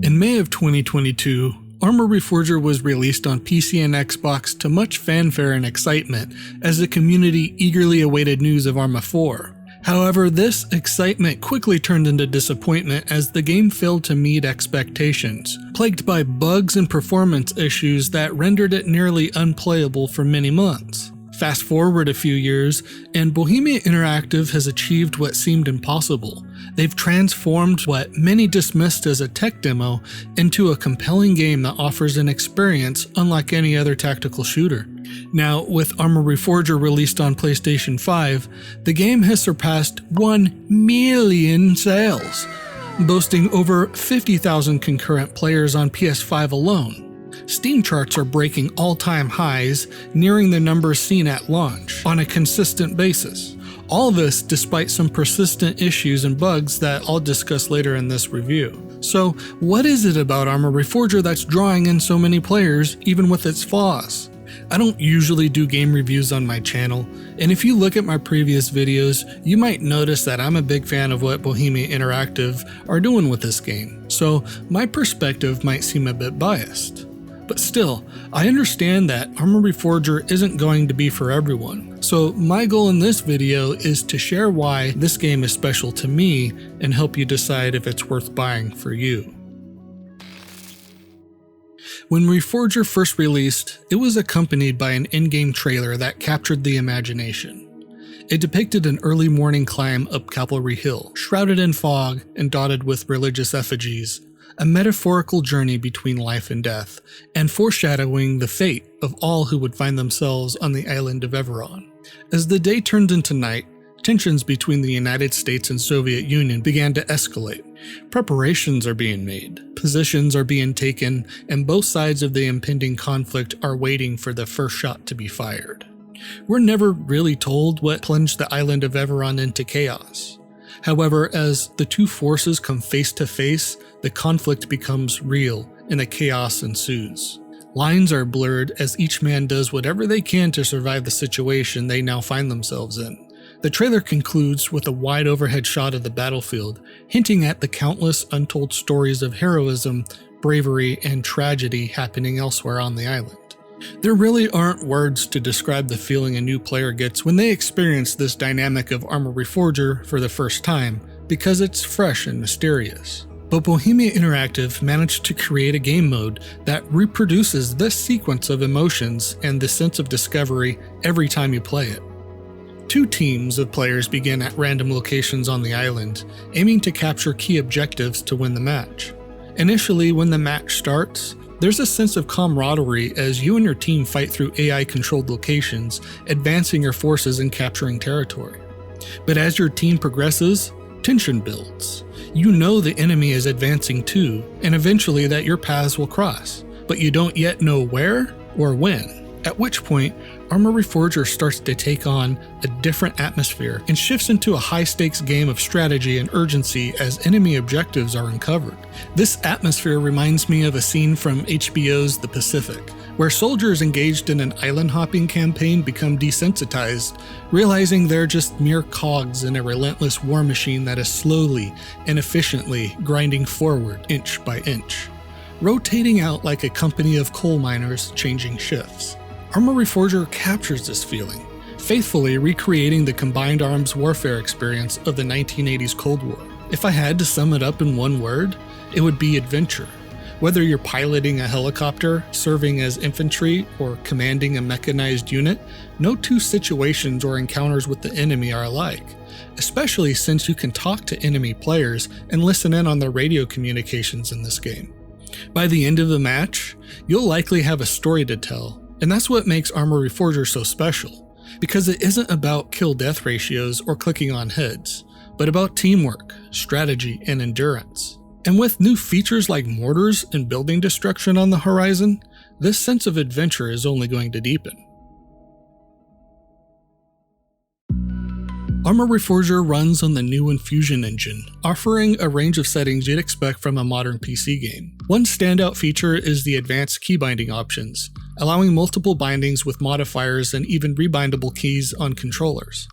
In May of 2022, Arma Reforger was released on PC and Xbox to much fanfare and excitement as the community eagerly awaited news of Arma 4. However, this excitement quickly turned into disappointment as the game failed to meet expectations, plagued by bugs and performance issues that rendered it nearly unplayable for many months. Fast forward a few years, and Bohemia Interactive has achieved what seemed impossible. They've transformed what many dismissed as a tech demo into a compelling game that offers an experience unlike any other tactical shooter. Now, with Arma Reforger released on PlayStation 5, the game has surpassed 1 million sales, boasting over 50,000 concurrent players on PS5 alone. Steam charts are breaking all-time highs, nearing the numbers seen at launch, on a consistent basis. All this despite some persistent issues and bugs that I'll discuss later in this review. So, what is it about Arma Reforger that's drawing in so many players, even with its flaws? I don't usually do game reviews on my channel, and if you look at my previous videos, you might notice that I'm a big fan of what Bohemia Interactive are doing with this game, so my perspective might seem a bit biased. But still, I understand that Arma Reforger isn't going to be for everyone, so my goal in this video is to share why this game is special to me and help you decide if it's worth buying for you. When Reforger first released, it was accompanied by an in-game trailer that captured the imagination. It depicted an early morning climb up Cavalry Hill, shrouded in fog and dotted with religious effigies, a metaphorical journey between life and death, and foreshadowing the fate of all who would find themselves on the island of Everon. As the day turned into night, tensions between the United States and Soviet Union began to escalate. Preparations are being made, positions are being taken, and both sides of the impending conflict are waiting for the first shot to be fired. We're never really told what plunged the island of Everon into chaos. However, as the two forces come face to face, the conflict becomes real and the chaos ensues. Lines are blurred as each man does whatever they can to survive the situation they now find themselves in. The trailer concludes with a wide overhead shot of the battlefield, hinting at the countless untold stories of heroism, bravery, and tragedy happening elsewhere on the island. There really aren't words to describe the feeling a new player gets when they experience this dynamic of Arma Reforger for the first time, because it's fresh and mysterious. But Bohemia Interactive managed to create a game mode that reproduces this sequence of emotions and the sense of discovery every time you play it. Two teams of players begin at random locations on the island, aiming to capture key objectives to win the match. Initially, when the match starts, there's a sense of camaraderie as you and your team fight through AI-controlled locations, advancing your forces and capturing territory. But as your team progresses, tension builds. You know the enemy is advancing too, and eventually that your paths will cross, but you don't yet know where or when. At which point, Arma Reforger starts to take on a different atmosphere and shifts into a high-stakes game of strategy and urgency as enemy objectives are uncovered. This atmosphere reminds me of a scene from HBO's The Pacific, where soldiers engaged in an island-hopping campaign become desensitized, realizing they're just mere cogs in a relentless war machine that is slowly and efficiently grinding forward inch by inch, rotating out like a company of coal miners changing shifts. Arma Reforger captures this feeling, faithfully recreating the combined arms warfare experience of the 1980s Cold War. If I had to sum it up in one word, it would be adventure. Whether you're piloting a helicopter, serving as infantry, or commanding a mechanized unit, no two situations or encounters with the enemy are alike, especially since you can talk to enemy players and listen in on their radio communications in this game. By the end of the match, you'll likely have a story to tell, and that's what makes Arma Reforger so special, because it isn't about kill-death ratios or clicking on heads, but about teamwork, strategy, and endurance. And with new features like mortars and building destruction on the horizon, this sense of adventure is only going to deepen. Arma Reforger runs on the new Infusion engine, offering a range of settings you'd expect from a modern PC game. One standout feature is the advanced key binding options, allowing multiple bindings with modifiers and even rebindable keys on controllers.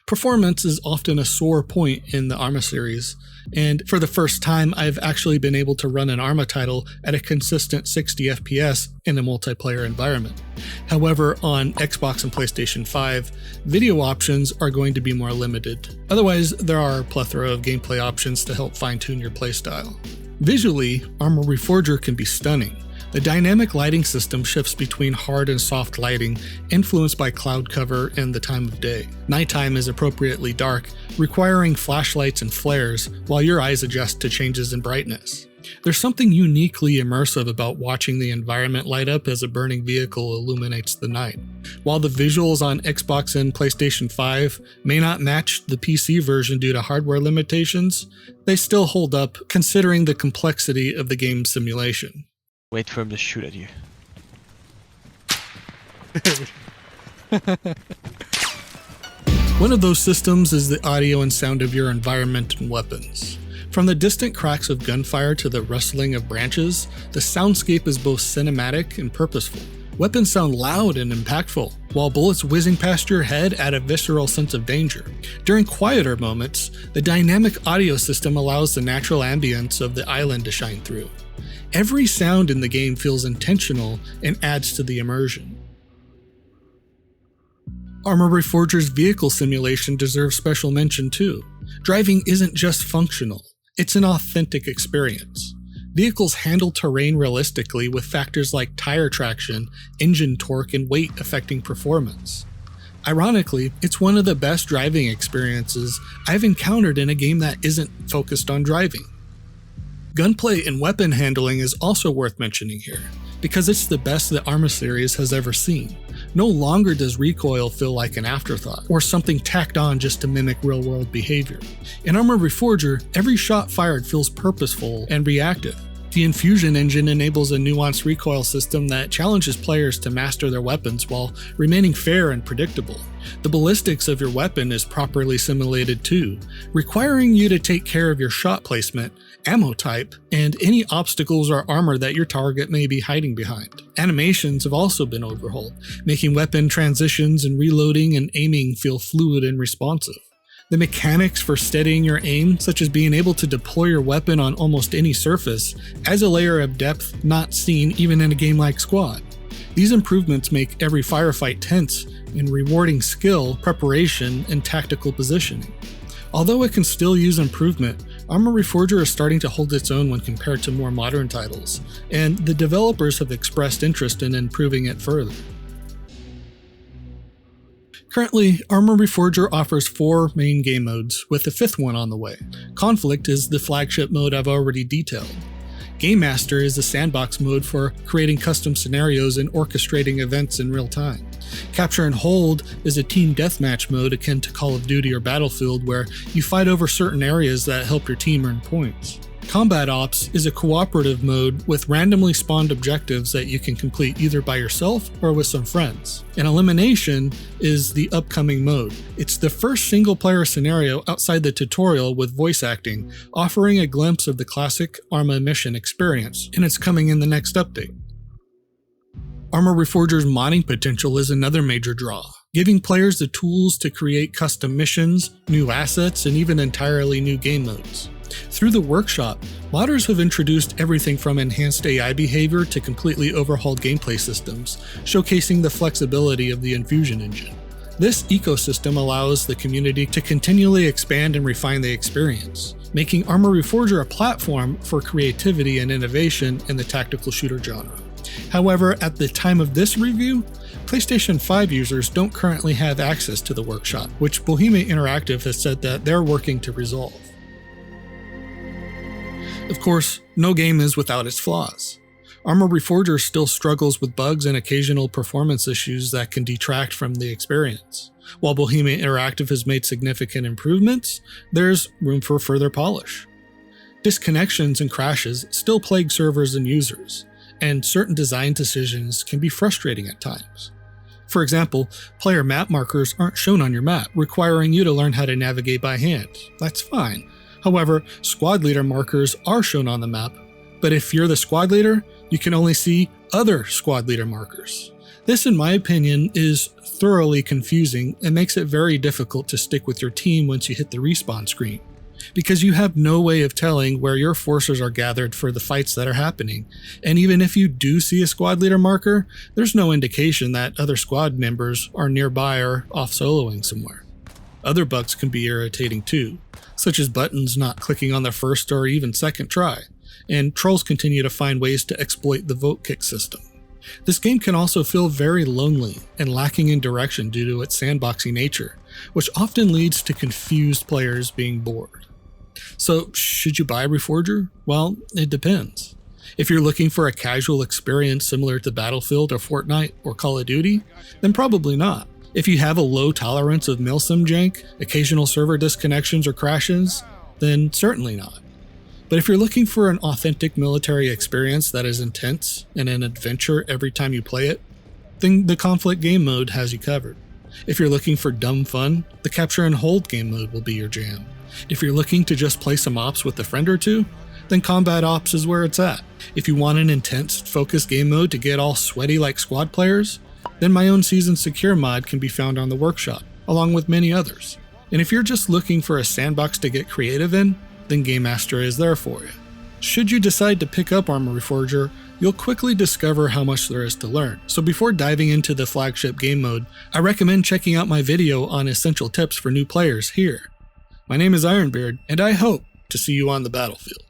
Performance is often a sore point in the Arma series, and for the first time I've actually been able to run an Arma title at a consistent 60 FPS in a multiplayer environment. However, on Xbox and PlayStation 5, video options are going to be more limited. Otherwise, there are a plethora of gameplay options to help fine-tune your playstyle. Visually, Arma Reforger can be stunning. The dynamic lighting system shifts between hard and soft lighting, influenced by cloud cover and the time of day. Nighttime is appropriately dark, requiring flashlights and flares, while your eyes adjust to changes in brightness. There's something uniquely immersive about watching the environment light up as a burning vehicle illuminates the night. While the visuals on Xbox and PlayStation 5 may not match the PC version due to hardware limitations, they still hold up considering the complexity of the game's simulation. Wait for him to shoot at you. One of those systems is the audio and sound of your environment and weapons. From the distant cracks of gunfire to the rustling of branches, the soundscape is both cinematic and purposeful. Weapons sound loud and impactful, while bullets whizzing past your head add a visceral sense of danger. During quieter moments, the dynamic audio system allows the natural ambience of the island to shine through. Every sound in the game feels intentional and adds to the immersion. Arma Reforger's vehicle simulation deserves special mention too. Driving isn't just functional, it's an authentic experience. Vehicles handle terrain realistically with factors like tire traction, engine torque, and weight affecting performance. Ironically, it's one of the best driving experiences I've encountered in a game that isn't focused on driving. Gunplay and weapon handling is also worth mentioning here, because it's the best the Arma series has ever seen. No longer does recoil feel like an afterthought, or something tacked on just to mimic real-world behavior. In Arma Reforger, every shot fired feels purposeful and reactive. The Infusion engine enables a nuanced recoil system that challenges players to master their weapons while remaining fair and predictable. The ballistics of your weapon is properly simulated too, requiring you to take care of your shot placement, ammo type, and any obstacles or armor that your target may be hiding behind. Animations have also been overhauled, making weapon transitions and reloading and aiming feel fluid and responsive. The mechanics for steadying your aim, such as being able to deploy your weapon on almost any surface, adds a layer of depth not seen even in a game like Squad. These improvements make every firefight tense and rewarding skill, preparation, and tactical positioning. Although it can still use improvement, Arma Reforger is starting to hold its own when compared to more modern titles, and the developers have expressed interest in improving it further. Currently, Arma Reforger offers 4 main game modes, with the 5th one on the way. Conflict is the flagship mode I've already detailed. Game Master is the sandbox mode for creating custom scenarios and orchestrating events in real time. Capture and Hold is a team deathmatch mode akin to Call of Duty or Battlefield where you fight over certain areas that help your team earn points. Combat Ops is a cooperative mode with randomly spawned objectives that you can complete either by yourself or with some friends. And Elimination is the upcoming mode. It's the first single-player scenario outside the tutorial with voice acting, offering a glimpse of the classic Arma mission experience, and it's coming in the next update. Arma Reforger's modding potential is another major draw, giving players the tools to create custom missions, new assets, and even entirely new game modes. Through the workshop, modders have introduced everything from enhanced AI behavior to completely overhauled gameplay systems, showcasing the flexibility of the Infusion engine. This ecosystem allows the community to continually expand and refine the experience, making Arma Reforger a platform for creativity and innovation in the tactical shooter genre. However, at the time of this review, PlayStation 5 users don't currently have access to the workshop, which Bohemia Interactive has said that they're working to resolve. Of course, no game is without its flaws. Arma Reforger still struggles with bugs and occasional performance issues that can detract from the experience. While Bohemia Interactive has made significant improvements, there's room for further polish. Disconnections and crashes still plague servers and users, and certain design decisions can be frustrating at times. For example, player map markers aren't shown on your map, requiring you to learn how to navigate by hand. That's fine. However, squad leader markers are shown on the map, but if you're the squad leader, you can only see other squad leader markers. This, in my opinion, is thoroughly confusing and makes it very difficult to stick with your team once you hit the respawn screen, because you have no way of telling where your forces are gathered for the fights that are happening, and even if you do see a squad leader marker, there's no indication that other squad members are nearby or off soloing somewhere. Other bugs can be irritating too, such as buttons not clicking on the first or even second try, and trolls continue to find ways to exploit the vote kick system. This game can also feel very lonely and lacking in direction due to its sandboxy nature, which often leads to confused players being bored. So, should you buy Reforger? Well, it depends. If you're looking for a casual experience similar to Battlefield or Fortnite or Call of Duty, then probably not. If you have a low tolerance of milsim jank, occasional server disconnections or crashes, then certainly not. But if you're looking for an authentic military experience that is intense and an adventure every time you play it, then the conflict game mode has you covered. If you're looking for dumb fun, the capture and hold game mode will be your jam. If you're looking to just play some ops with a friend or two, then combat ops is where it's at. If you want an intense, focused game mode to get all sweaty like squad players, then my own Season Secure mod can be found on the workshop, along with many others. And if you're just looking for a sandbox to get creative in, then Game Master is there for you. Should you decide to pick up Arma Reforger, you'll quickly discover how much there is to learn. So before diving into the flagship game mode, I recommend checking out my video on essential tips for new players here. My name is Ironbeard, and I hope to see you on the battlefield.